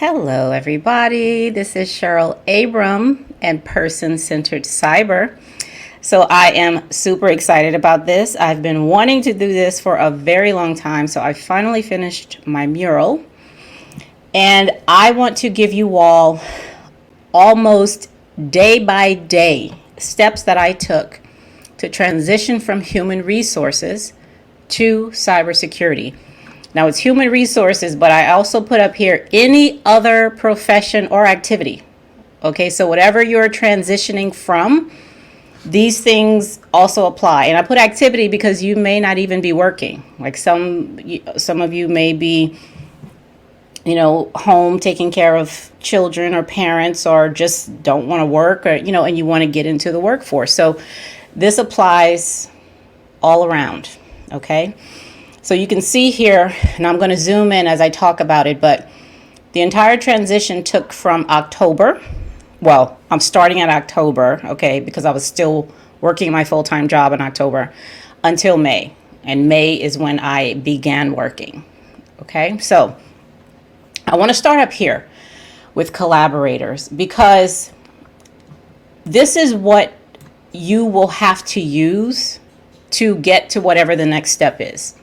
Hello, everybody. This is Cheryl Abram and Person Centered Cyber. So I am super excited about this. I've been wanting to do this for a very long time. So I finally finished my mural. And I want to give you all almost day by day steps that I took to transition from human resources to cybersecurity. Now it's human resources, but I also put up here any other profession or activity. Okay, so whatever you're transitioning from, these things also apply. And I put activity because you may not even be working. Like some of you may be, home taking care of children or parents, or just don't want to work, or, and you want to get into the workforce. So this applies all around. Okay. So you can see here, and I'm going to zoom in as I talk about it, but the entire transition took from October. Well, I'm starting at October, okay, because I was still working my full-time job in October until May. And May is when I began working, okay? So I want to start up here with collaborators, because this is what you will have to use to get to whatever the next step is.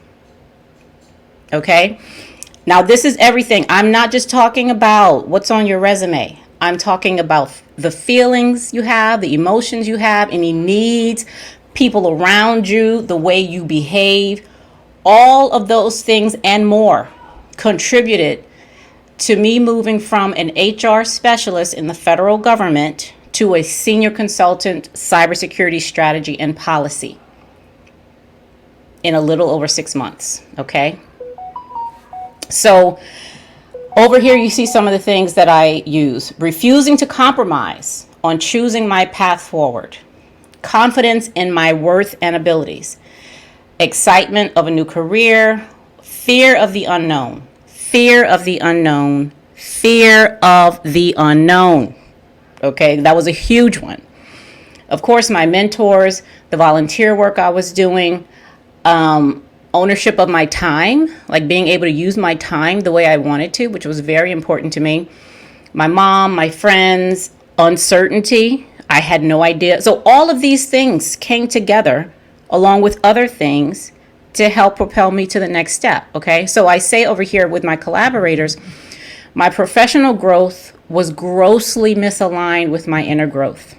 Okay, now this is everything. I'm not just talking about what's on your resume. I'm talking about the feelings you have, the emotions you have, any needs, people around you, the way you behave. All of those things and more contributed to me moving from an HR specialist in the federal government to a senior consultant, cybersecurity strategy and policy in a little over 6 months. Okay. So over here, you see some of the things that I use. Refusing to compromise on choosing my path forward. Confidence in my worth and abilities. Excitement of a new career. Fear of the unknown. Fear of the unknown. Fear of the unknown. Okay, that was a huge one. Of course, my mentors, the volunteer work I was doing, ownership of my time, like being able to use my time the way I wanted to, which was very important to me. My mom, my friends, uncertainty. I had no idea. So all of these things came together along with other things to help propel me to the next step. Okay. So I say over here with my collaborators, my professional growth was grossly misaligned with my inner growth.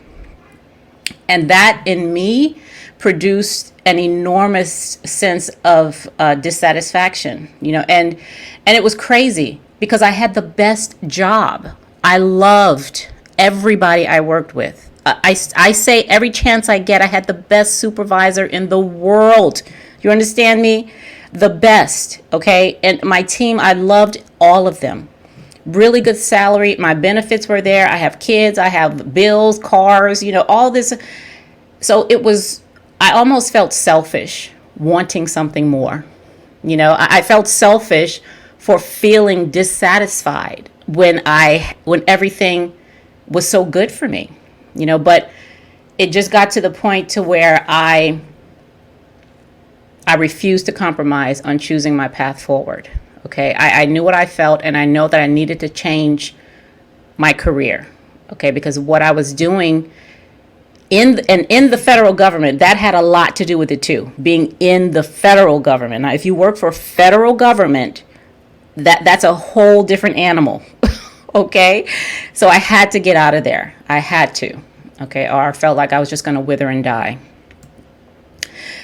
And that in me produced an enormous sense of dissatisfaction, and it was crazy because I had the best job. I loved everybody I worked with. I say every chance I get, I had the best supervisor in the world. You understand me? The best, okay? And my team, I loved all of them. Really good salary. My benefits were there. I have kids. I have bills, cars, all this. So I almost felt selfish wanting something more. I felt selfish for feeling dissatisfied when everything was so good for me, but it just got to the point to where I refused to compromise on choosing my path forward. Okay. I knew what I felt, and I know that I needed to change my career. Okay. Because what I was doing in the federal government, that had a lot to do with it too, being in the federal government. Now, if you work for federal government, that's a whole different animal. Okay. So I had to get out of there. I had to. Okay. Or I felt like I was just going to wither and die.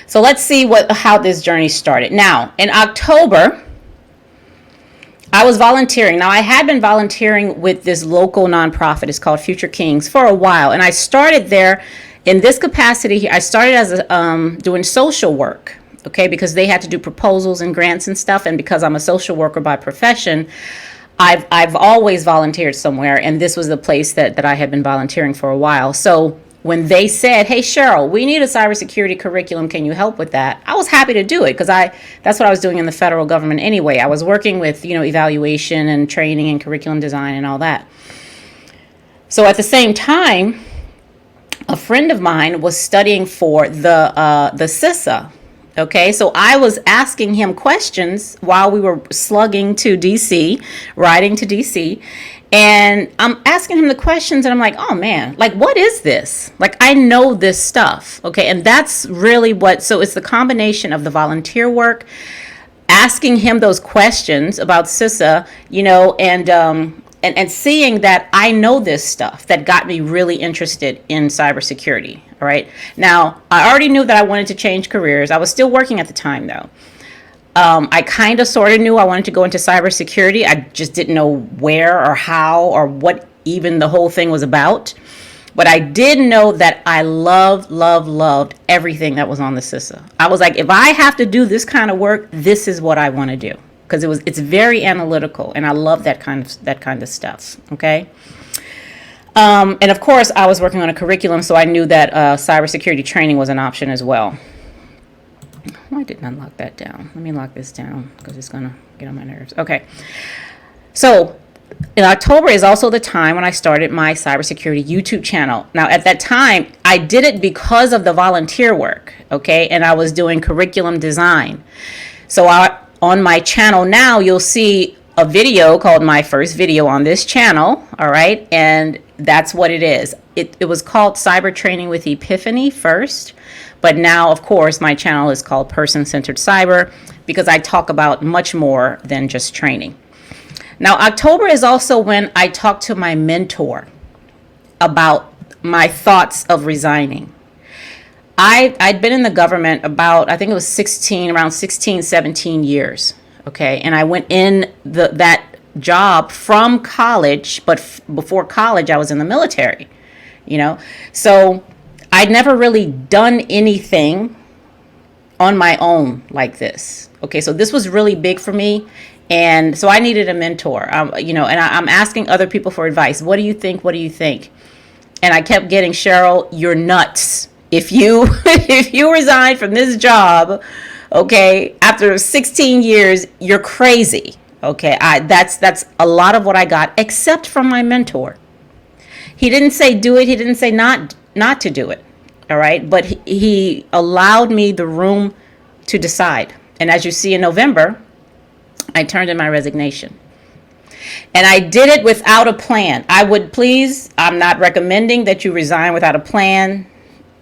So let's see how this journey started. Now, in October, I was volunteering. Now, I had been volunteering with this local nonprofit. It's called Future Kings for a while. And I started there in this capacity here. I started as doing social work, okay, because they had to do proposals and grants and stuff. And because I'm a social worker by profession, I've always volunteered somewhere. And this was the place that I had been volunteering for a while. So when they said, hey, Cheryl, we need a cybersecurity curriculum. Can you help with that? I was happy to do it because that's what I was doing in the federal government anyway. I was working with, evaluation and training and curriculum design and all that. So at the same time, a friend of mine was studying for the CISA, Okay, so I was asking him questions while we were slugging to DC, riding to DC. And I'm asking him the questions and I'm like, oh man, like, what is this? Like, I know this stuff. Okay, and that's really so it's the combination of the volunteer work, asking him those questions about CISA, and seeing that I know this stuff that got me really interested in cybersecurity. All right. Now, I already knew that I wanted to change careers. I was still working at the time, though. I kind of sort of knew I wanted to go into cybersecurity. I just didn't know where or how or what even the whole thing was about. But I did know that I loved everything that was on the CISA. I was like, if I have to do this kind of work, this is what I want to do. Because it's very analytical, and I love that kind of stuff. Okay. And of course, I was working on a curriculum, so I knew that cybersecurity training was an option as well. Why didn't I lock that down? Let me lock this down because it's gonna get on my nerves. Okay. So in October is also the time when I started my cybersecurity YouTube channel. Now, at that time, I did it because of the volunteer work. Okay, and I was doing curriculum design. So on my channel now, you'll see a video called My First Video on this channel, all right? And that's what it is. It was called Cyber Training with Ypifany first, but now, of course, my channel is called Person-Centered Cyber because I talk about much more than just training. Now, October is also when I talked to my mentor about my thoughts of resigning. I'd been in the government I think it was around 16, 17 years, okay? And I went in that job from college, but before college, I was in the military, So I'd never really done anything on my own like this, okay? So this was really big for me, and so I needed a mentor, and I'm asking other people for advice. What do you think? What do you think? And I kept getting, Cheryl, you're nuts. If you resign from this job, okay, after 16 years, you're crazy. Okay, that's a lot of what I got, except from my mentor. He didn't say do it. He didn't say not to do it. All right, but he allowed me the room to decide. And as you see in November, I turned in my resignation. And I did it without a plan. I'm not recommending that you resign without a plan.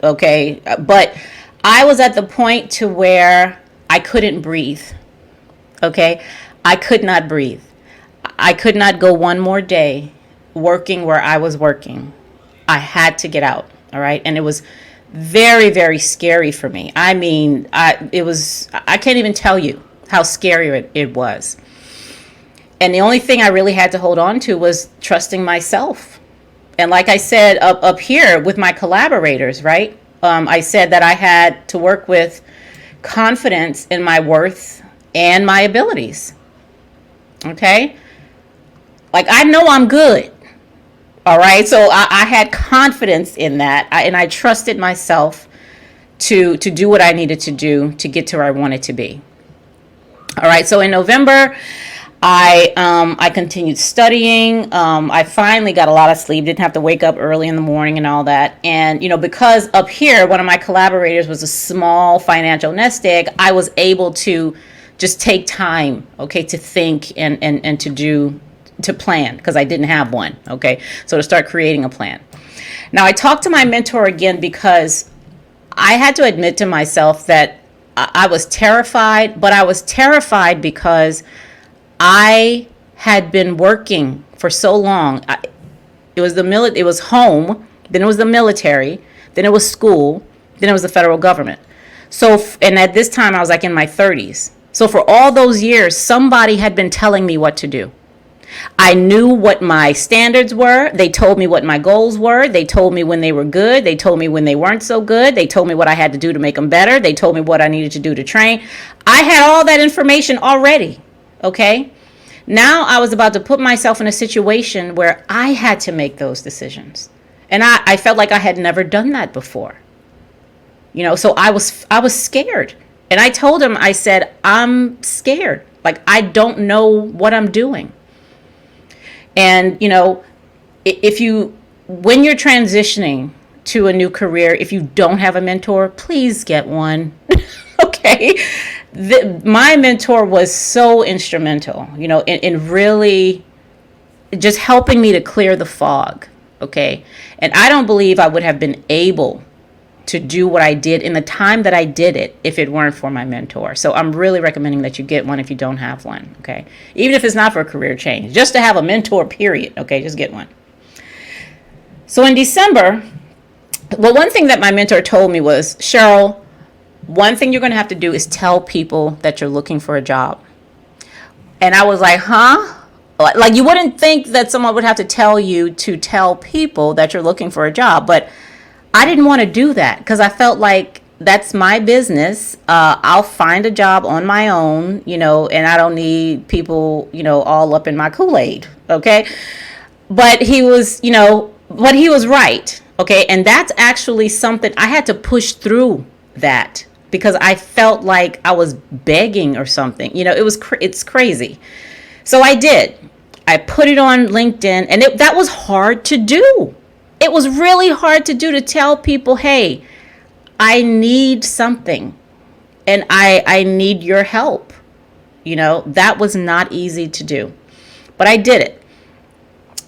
Okay, but I was at the point to where I couldn't breathe. Okay, I could not breathe. I could not go one more day working where I was working. I had to get out. All right, and it was very, very scary for me. I mean, I can't even tell you how scary it was. And the only thing I really had to hold on to was trusting myself. And like I said up here with my collaborators, right? I said that I had to work with confidence in my worth and my abilities. Okay? Like, I know I'm good. All right? So I had confidence in that. And I trusted myself to do what I needed to do to get to where I wanted to be. All right? So in November, I continued studying. I finally got a lot of sleep, didn't have to wake up early in the morning and all that. And, because up here, one of my collaborators was a small financial nest egg, I was able to just take time, okay, to think and to plan, because I didn't have one, okay? So to start creating a plan. Now, I talked to my mentor again because I had to admit to myself that I was terrified, but I was terrified because I had been working for so long. It was home, then it was the military, then it was school, then it was the federal government. So, and at this time I was like in my 30s. So for all those years, somebody had been telling me what to do. I knew what my standards were. They told me what my goals were. They told me when they were good. They told me when they weren't so good. They told me what I had to do to make them better. They told me what I needed to do to train. I had all that information already. Okay? Now I was about to put myself in a situation where I had to make those decisions. And I felt like I had never done that before. So I was scared. And I told him, I said, I'm scared. Like, I don't know what I'm doing. And, when you're transitioning to a new career, if you don't have a mentor, please get one. Okay. Okay. My mentor was so instrumental, in really just helping me to clear the fog. Okay. And I don't believe I would have been able to do what I did in the time that I did it if it weren't for my mentor. So I'm really recommending that you get one if you don't have one. Okay. Even if it's not for a career change, just to have a mentor, period. Okay. Just get one. So in December, well, one thing that my mentor told me was, Cheryl, one thing you're going to have to do is tell people that you're looking for a job. And I was like, huh? Like, you wouldn't think that someone would have to tell you to tell people that you're looking for a job. But I didn't want to do that because I felt like that's my business. I'll find a job on my own, and I don't need people, all up in my Kool-Aid. Okay. But he was right. Okay. And that's actually something I had to push through that because I felt like I was begging or something. It's crazy. So I did. I put it on LinkedIn, and that was hard to do. It was really hard to do, to tell people, hey, I need something and I need your help. That was not easy to do, but I did it.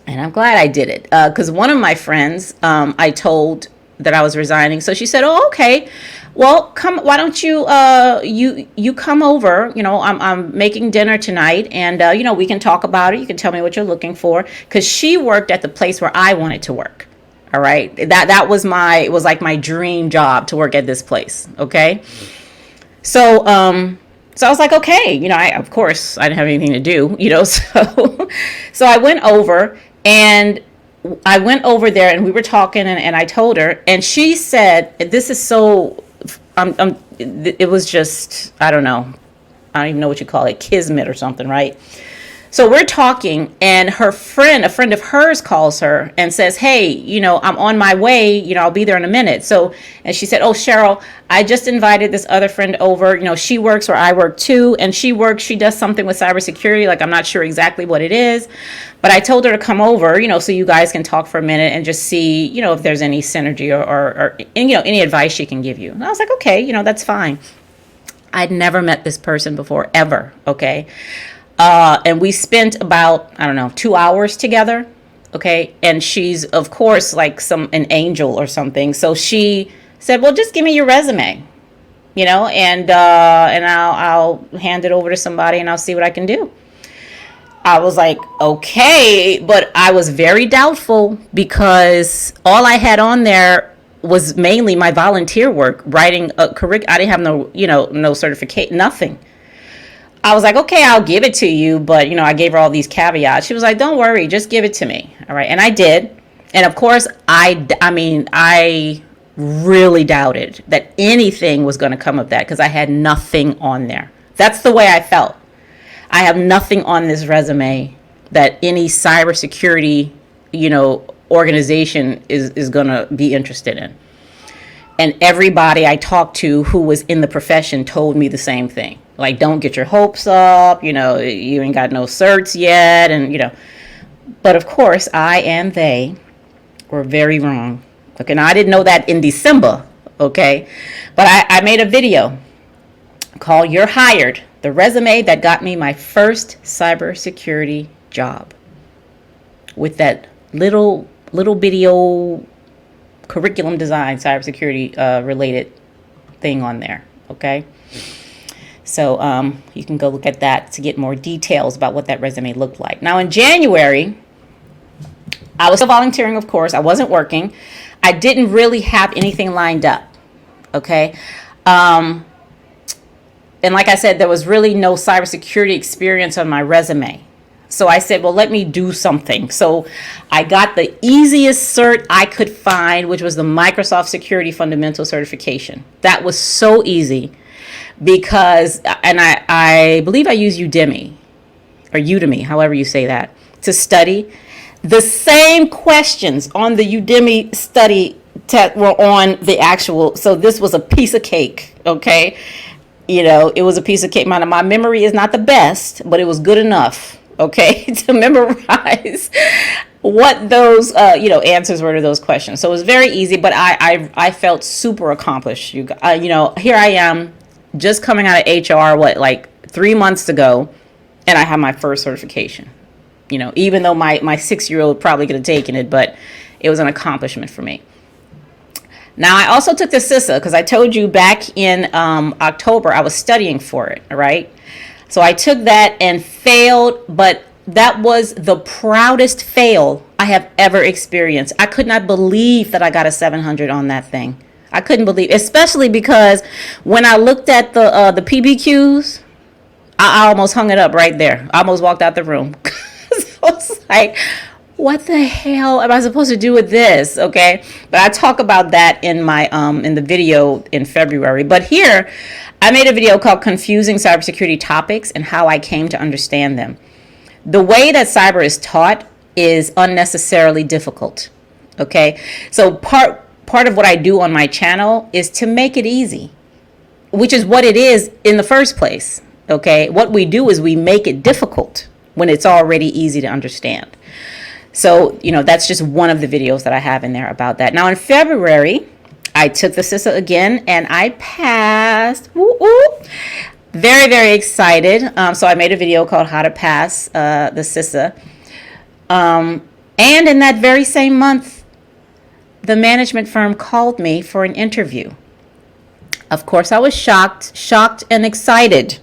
And I'm glad I did it because one of my friends, I told that I was resigning. So she said, oh, okay, well, come, why don't you, you come over, I'm making dinner tonight and, we can talk about it. You can tell me what you're looking for. Cause she worked at the place where I wanted to work. All right. That was it was like my dream job to work at this place. Okay. So I was like, okay, of course I didn't have anything to do, so I went over there and we were talking and I told her, and she said, this is so, it was just, I don't even know what you call it, kismet or something, right? So we're talking and a friend of hers calls her and says, hey, I'm on my way, I'll be there in a minute. So, and she said, oh, Cheryl, I just invited this other friend over, she works where I work too. And she does something with cybersecurity. Like, I'm not sure exactly what it is, but I told her to come over, so you guys can talk for a minute and just see, if there's any synergy or any advice she can give you. And I was like, okay, that's fine. I'd never met this person before, ever. Okay. And we spent about, 2 hours together. Okay. And she's, of course, like an angel or something. So she said, well, just give me your resume, and I'll hand it over to somebody and I'll see what I can do. I was like, okay, but I was very doubtful because all I had on there was mainly my volunteer work, writing a curriculum. I didn't have no certificate, nothing. I was like, okay, I'll give it to you. But, I gave her all these caveats. She was like, don't worry, just give it to me. All right. And I did. And of course, I really doubted that anything was going to come of that because I had nothing on there. That's the way I felt. I have nothing on this resume that any cybersecurity, organization is going to be interested in. And everybody I talked to who was in the profession told me the same thing. Like, don't get your hopes up, you ain't got no certs yet. And, but of course, I and they were very wrong. Okay, now I didn't know that in December, okay? But I made a video called You're Hired, the resume that got me my first cybersecurity job, with that little bitty old curriculum design cybersecurity related thing on there, okay? So you can go look at that to get more details about what that resume looked like. Now in January, I was still volunteering, of course. I wasn't working. I didn't really have anything lined up, okay? And like I said, there was really no cybersecurity experience on my resume. So I said, well, let me do something. So I got the easiest cert I could find, which was the Microsoft Security Fundamental Certification. That was so easy because, and I believe I used Udemy, however you say that, to study. The same questions on the Udemy study were on the actual, so this was a piece of cake, okay? It was a piece of cake. My memory is not the best, but it was good enough, okay, to memorize what those, answers were to those questions. So it was very easy, but I felt super accomplished. Here I am just coming out of HR, like 3 months ago, and I have my first certification. Even though my 6-year-old probably could have taken it, but it was an accomplishment for me. Now, I also took the CISA because I told you back in October I was studying for it, right? So I took that and failed, but that was the proudest fail I have ever experienced. I could not believe that I got a 700 on that thing. I couldn't believe, especially because when I looked at the PBQs, I almost hung it up right there. I almost walked out the room. So I was like, what the hell am I supposed to do with this? Okay. But I talk about that in my in the video in February. But here, I made a video called Confusing Cybersecurity Topics and How I Came to Understand Them. The way that cyber is taught is unnecessarily difficult. Okay. So part of what I do on my channel is to make it easy, which is what it is in the first place. Okay. What we do is we make it difficult when it's already easy to understand. So, that's just one of the videos that I have in there about that. Now, in February, I took the CISA again and I passed. Woo-woo. Very, very excited. So I made a video called How to Pass the CISA. And in that very same month, the management firm called me for an interview. Of course, I was shocked and excited.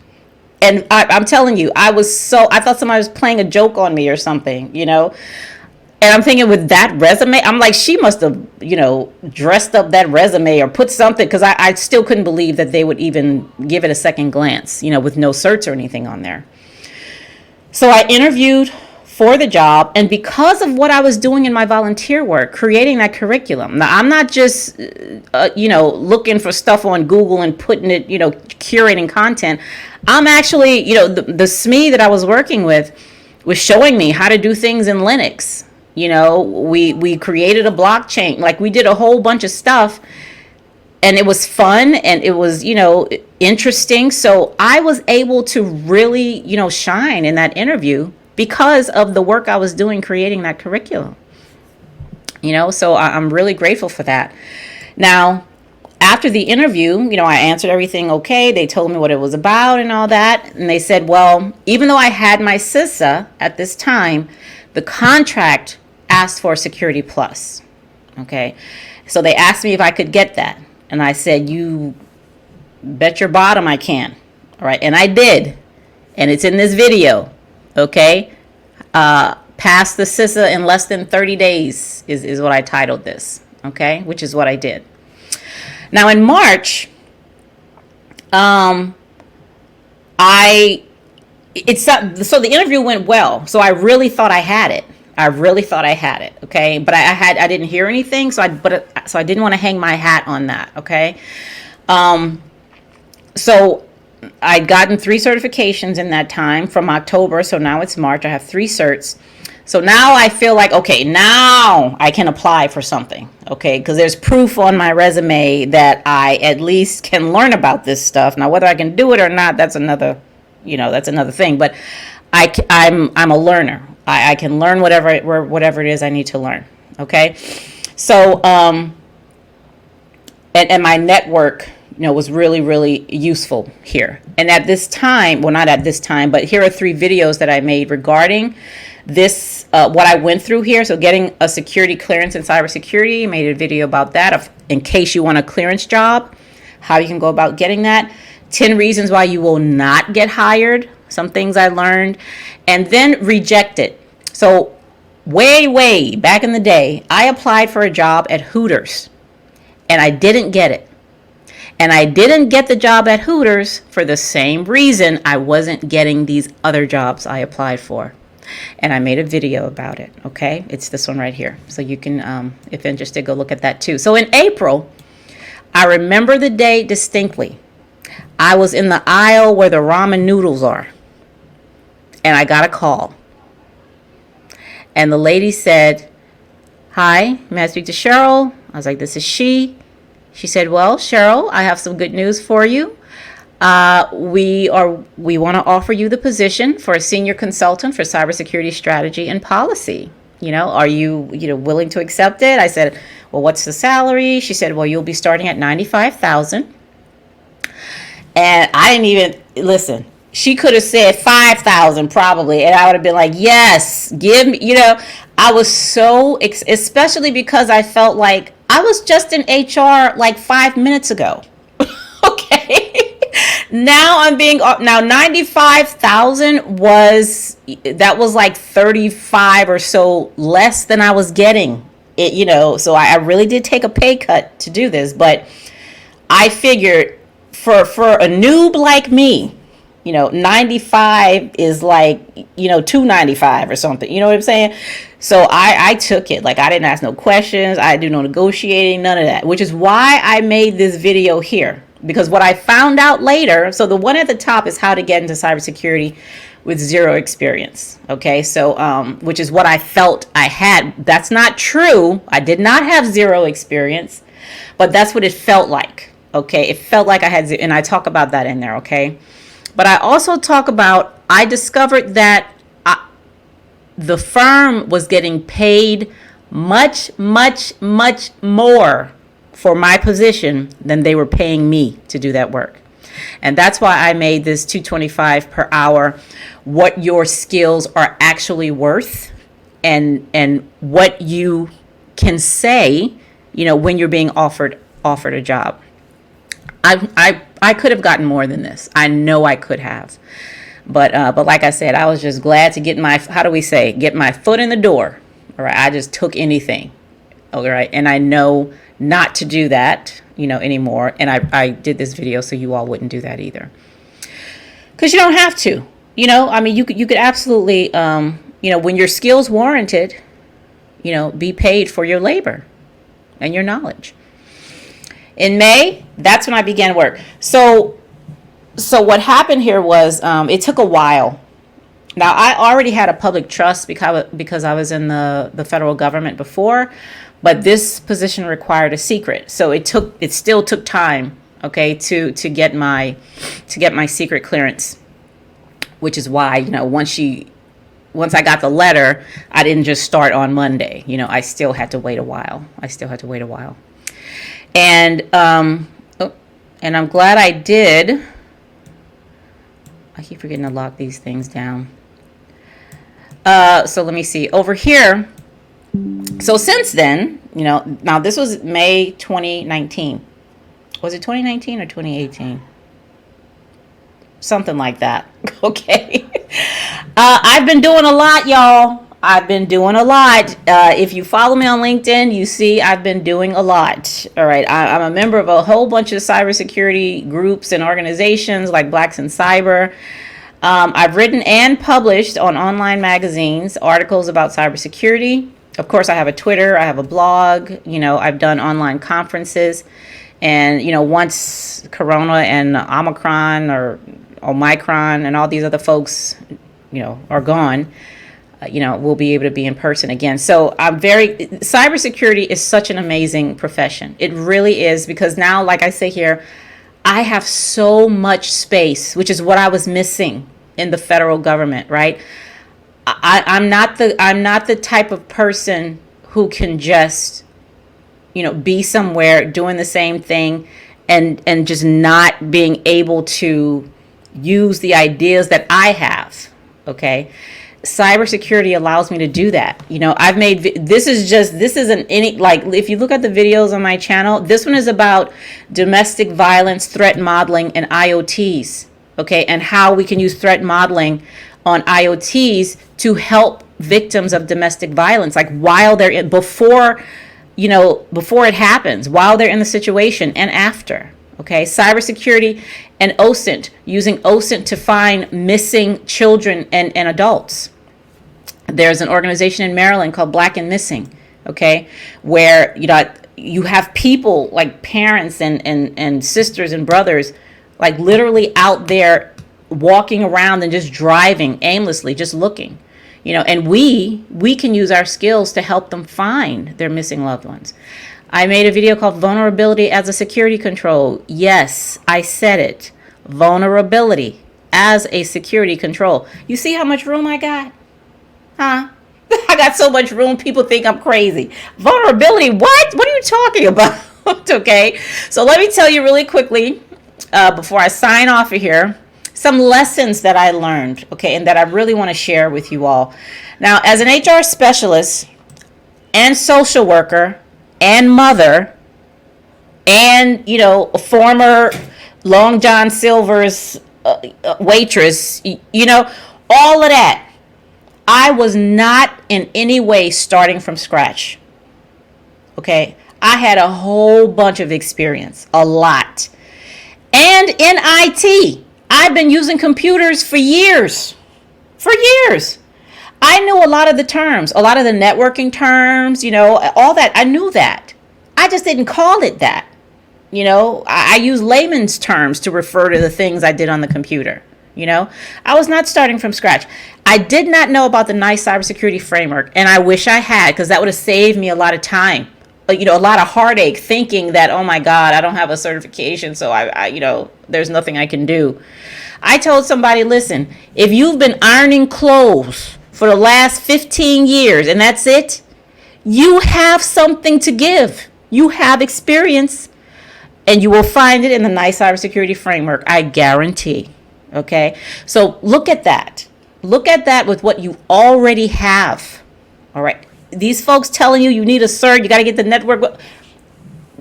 And I'm telling you, I thought somebody was playing a joke on me or something, And I'm thinking with that resume, I'm like, she must have, dressed up that resume or put something, because I still couldn't believe that they would even give it a second glance, with no certs or anything on there. So I interviewed for the job, and because of what I was doing in my volunteer work, creating that curriculum. Now, I'm not just, looking for stuff on Google and putting it, curating content. I'm actually, the SME that I was working with was showing me how to do things in Linux. We created a blockchain, like we did a whole bunch of stuff, and it was fun and it was, interesting. So I was able to really, shine in that interview because of the work I was doing creating that curriculum. So I'm really grateful for that. Now, after the interview, I answered everything okay. They told me what it was about and all that. And they said, well, even though I had my CISA at this time, the contract asked for Security Plus. Okay. So they asked me if I could get that. And I said, you bet your bottom I can. All right. And I did. And it's in this video. Okay. Pass the CISA in less than 30 days is what I titled this. Okay. Which is what I did. Now in March, so the interview went well. So I really thought I had it. Okay. But I didn't hear anything. So I didn't want to hang my hat on that. Okay. So I'd gotten 3 certifications in that time from October. So now it's March. I have 3 certs. So now I feel like, okay, now I can apply for something. Okay. Because there's proof on my resume that I at least can learn about this stuff. Now, whether I can do it or not, that's another thing. But I'm a learner. I can learn whatever it is I need to learn. Okay. So, and my network, was really, really useful here. And at this time, well, not at this time, but here are 3 videos that I made regarding this, what I went through here. So getting a security clearance in cybersecurity, made a video about that in case you want a clearance job, how you can go about getting that. 10 reasons why you will not get hired. Some things I learned, and then rejected. So way back in the day, I applied for a job at Hooters and I didn't get it. And I didn't get the job at Hooters for the same reason I wasn't getting these other jobs I applied for. And I made a video about it. Okay. It's this one right here. So you can, if interested, go look at that too. So in April, I remember the day distinctly. I was in the aisle where the ramen noodles are. And I got a call. And the lady said, "Hi, may I speak to Cheryl?" I was like, "This is she." She said, "Well, Cheryl, I have some good news for you. We want to offer you the position for a senior consultant for cybersecurity strategy and policy. Are you willing to accept it?" I said, "Well, what's the salary?" She said, "Well, you'll be starting at $95,000. And I didn't even listen. She could have said 5,000 probably, and I would have been like, yes, give me, I was so, especially because I felt like I was just in HR like 5 minutes ago. Okay. Now 95,000 that was like 35 or so less than I was getting it, so I really did take a pay cut to do this, but I figured for a noob like me, 95 is like, 295 or something. You know what I'm saying? So I took it. Like, I didn't ask no questions. I didn't do no negotiating, none of that, which is why I made this video here. Because what I found out later, so the one at the top is how to get into cybersecurity with zero experience. Okay, so which is what I felt I had. That's not true. I did not have zero experience, but that's what it felt like. Okay, it felt like I had, and I talk about that in there. Okay, but I also talk about, I discovered that the firm was getting paid much, much, much more for my position than they were paying me to do that work. And that's why I made this $225 per hour, what your skills are actually worth, and what you can say, when you're being offered a job. I could have gotten more than this. I know I could have. But like I said, I was just glad to get get my foot in the door. All right. I just took anything. All right. And I know not to do that, anymore. And I did this video so you all wouldn't do that either. Because you don't have to. You could absolutely, when your skills warranted, be paid for your labor and your knowledge. In May, that's when I began work. So what happened here was, it took a while. Now, I already had a public trust because I was in the federal government before, but this position required a secret. So it still took time, okay, to get my secret clearance, which is why, once I got the letter, I didn't just start on Monday. I still had to wait a while. And and I'm glad I did. I keep forgetting to lock these things down. So let me see over here. So since then, now this was May 2019. Was it 2019 or 2018? Something like that. Okay. I've been doing a lot, y'all. I've been doing a lot. If you follow me on LinkedIn, you see I've been doing a lot. All right. I'm a member of a whole bunch of cybersecurity groups and organizations like Blacks in Cyber. I've written and published on online magazines articles about cybersecurity. Of course, I have a Twitter. I have a blog. I've done online conferences. And, once Corona and Omicron and all these other folks, are gone, we'll be able to be in person again. So cybersecurity is such an amazing profession. It really is, because now, like I say here, I have so much space, which is what I was missing in the federal government, right? I'm not the type of person who can just, be somewhere doing the same thing and just not being able to use the ideas that I have. Okay. Cybersecurity allows me to do that. I've made, this isn't any, like, if you look at the videos on my channel, this one is about domestic violence, threat modeling, and IoTs. Okay. And how we can use threat modeling on IoTs to help victims of domestic violence, like while they're in, before it happens, while they're in the situation and after. Okay, cybersecurity and OSINT, using OSINT to find missing children and adults. There's an organization in Maryland called Black and Missing, okay, where you have people like parents and sisters and brothers, like literally out there walking around and just driving aimlessly, just looking. And we can use our skills to help them find their missing loved ones. I made a video called Vulnerability as a Security Control. Yes, I said it. Vulnerability as a security control. You see how much room I got? Huh? I got so much room, people think I'm crazy. Vulnerability, what? What are you talking about? Okay, so let me tell you really quickly before I sign off of here, some lessons that I learned, okay, and that I really want to share with you all. Now, as an HR specialist and social worker and mother and, a former Long John Silver's waitress, all of that, I was not in any way starting from scratch. Okay, I had a whole bunch of experience, a lot. And in IT, I've been using computers for years. For years. I knew a lot of the terms, a lot of the networking terms, all that. I knew that. I just didn't call it that. I use layman's terms to refer to the things I did on the computer. I was not starting from scratch. I did not know about the NICE cybersecurity framework, and I wish I had, because that would have saved me a lot of time. A lot of heartache thinking that, oh my God, I don't have a certification, so I there's nothing I can do. I told somebody, listen, if you've been ironing clothes for the last 15 years and that's it, you have something to give. You have experience, and you will find it in the NICE cybersecurity framework, I guarantee. Okay, so look at that. Look at that with what you already have. All right. These folks telling you need a cert, you got to get the network.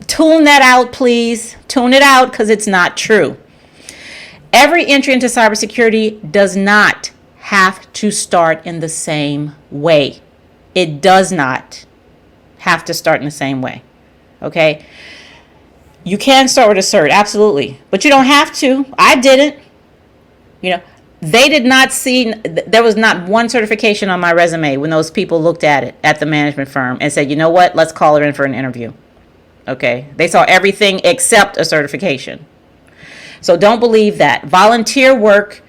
Tune that out, please. Tune it out, because it's not true. Every entry into cybersecurity does not have to start in the same way. It does not have to start in the same way. Okay? You can start with a cert, absolutely. But you don't have to. I didn't. They did not see, there was not one certification on my resume when those people looked at it at the management firm and said, you know what, let's call her in for an interview. Okay. They saw everything except a certification. So don't believe that. Volunteer work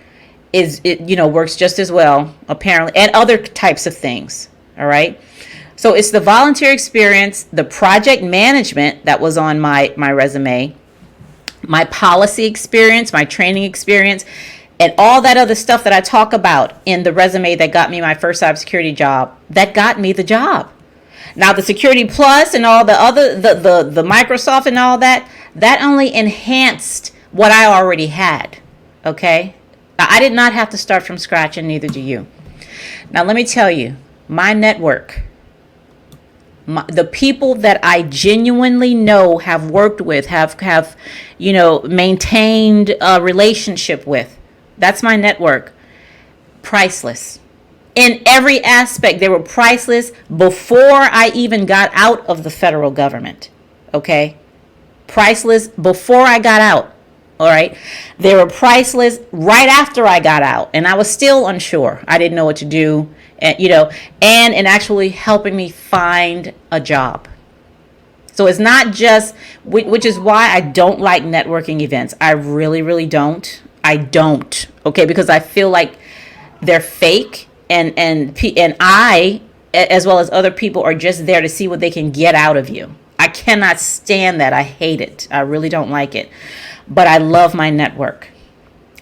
works just as well, apparently, and other types of things. All right. So it's the volunteer experience, the project management that was on my resume, my policy experience, my training experience, and all that other stuff that I talk about in the resume that got me my first cybersecurity job, that got me the job. Now, the Security Plus and all the other, the Microsoft and all that only enhanced what I already had. Okay? I did not have to start from scratch, and neither do you. Now, let me tell you, my network, the people that I genuinely know, have worked with, have maintained a relationship with, that's my network. Priceless. In every aspect, they were priceless before I even got out of the federal government. Okay? Priceless before I got out. All right? They were priceless right after I got out, and I was still unsure. I didn't know what to do, and and actually helping me find a job. So it's not just, which is why I don't like networking events. I really, really don't. I don't, okay, because I feel like they're fake, and I, as well as other people, are just there to see what they can get out of you. I cannot stand that. I hate it. I really don't like it. But I love my network.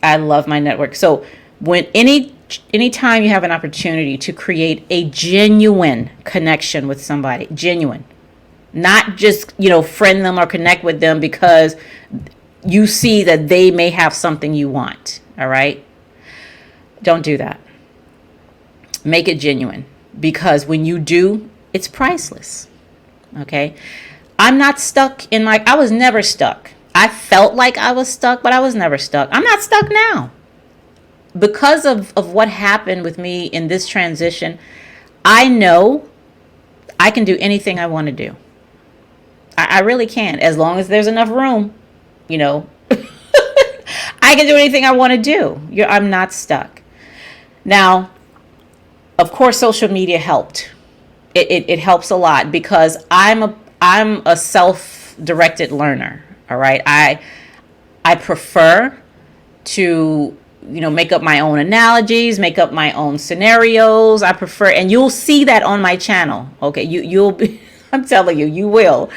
I love my network. So when anytime you have an opportunity to create a genuine connection with somebody, genuine, not just, friend them or connect with them because you see that they may have something you want. All right? Don't do that. Make it genuine, because when you do, it's priceless. Okay? I'm not stuck I was never stuck. I felt like I was stuck, but I was never stuck. I'm not stuck now. Because of what happened with me in this transition, I know I can do anything I want to do. I really can, as long as there's enough room. I can do anything I want to do. I'm not stuck. Now, of course, social media helped. It helps a lot, because I'm a self-directed learner. All right. I prefer to, make up my own analogies, make up my own scenarios. I prefer, and you'll see that on my channel. Okay. You'll be, I'm telling you, you will.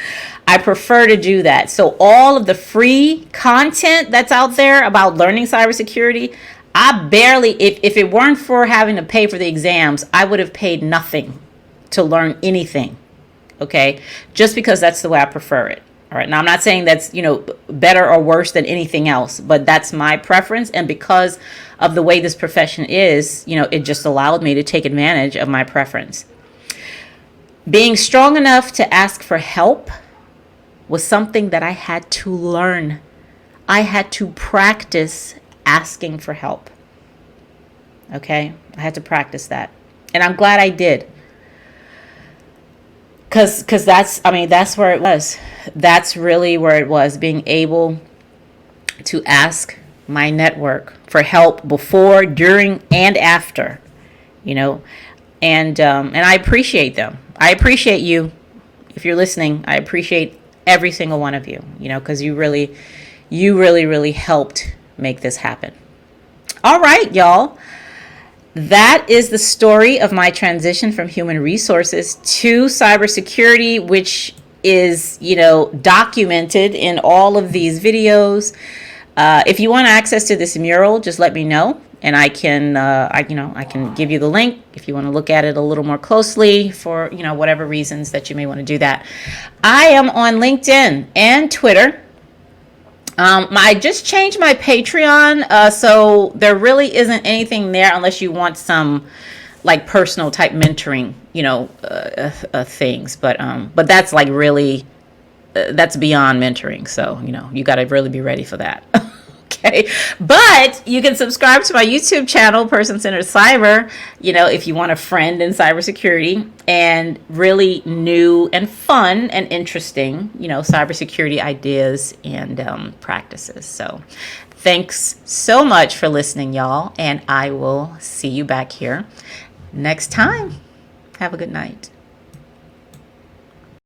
I prefer to do that. So all of the free content that's out there about learning cybersecurity, I barely, if it weren't for having to pay for the exams, I would have paid nothing to learn anything. Okay. Just because that's the way I prefer it. All right. Now, I'm not saying that's, better or worse than anything else, but that's my preference. And because of the way this profession is, it just allowed me to take advantage of my preference. Being strong enough to ask for help was something that I had to learn. I had to practice asking for help. Okay? I had to practice that. And I'm glad I did. Because that's where it was. That's really where it was, being able to ask my network for help before, during, and after, and I appreciate them. I appreciate you. If you're listening, I appreciate every single one of you, because you really helped make this happen. All right, y'all. That is the story of my transition from human resources to cybersecurity, which is, documented in all of these videos. If you want access to this mural, just let me know, and I can give you the link if you want to look at it a little more closely for, whatever reasons that you may want to do that. I am on LinkedIn and Twitter. I just changed my Patreon, so there really isn't anything there unless you want some like personal type mentoring, things. But that's like really, that's beyond mentoring. So, you got to really be ready for that. Okay. But you can subscribe to my YouTube channel, Person Centered Cyber, if you want a friend in cybersecurity and really new and fun and interesting, cybersecurity ideas and practices. So thanks so much for listening, y'all. And I will see you back here next time. Have a good night.